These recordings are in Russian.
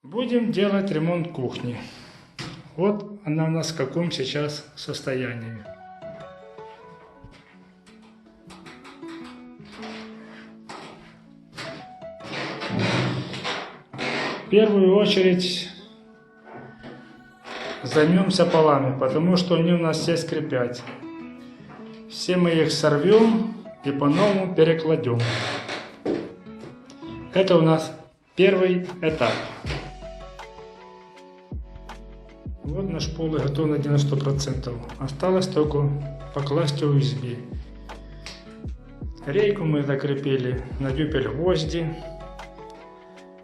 Будем делать ремонт кухни. Вот она у нас в каком сейчас состоянии. В первую очередь займемся полами, потому что они у нас все скрипят. Все мы их сорвем и по-новому перекладем. Это у нас первый этап. Вот наш пол готов на 90%. Осталось только покласть USB. Рейку мы закрепили на дюбель гвозди.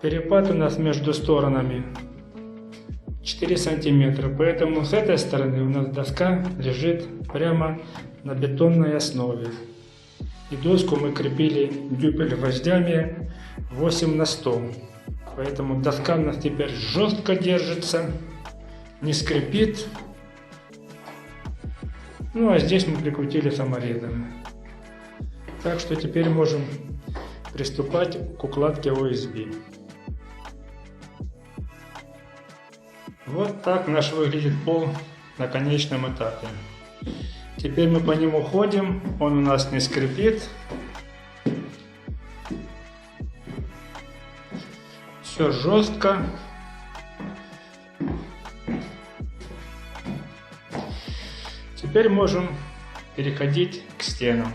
Перепад у нас между сторонами 4 сантиметра, поэтому с этой стороны у нас доска лежит прямо на бетонной основе. И доску мы крепили дюбель гвоздями 8 на 100. Поэтому доска у нас теперь жестко держится, не скрипит. Ну а здесь мы прикрутили саморезами. Так что теперь можем приступать к укладке USB. Вот так наш выглядит пол на конечном этапе. Теперь мы по нему ходим, он у нас не скрипит. Все жестко. Теперь можем переходить к стенам.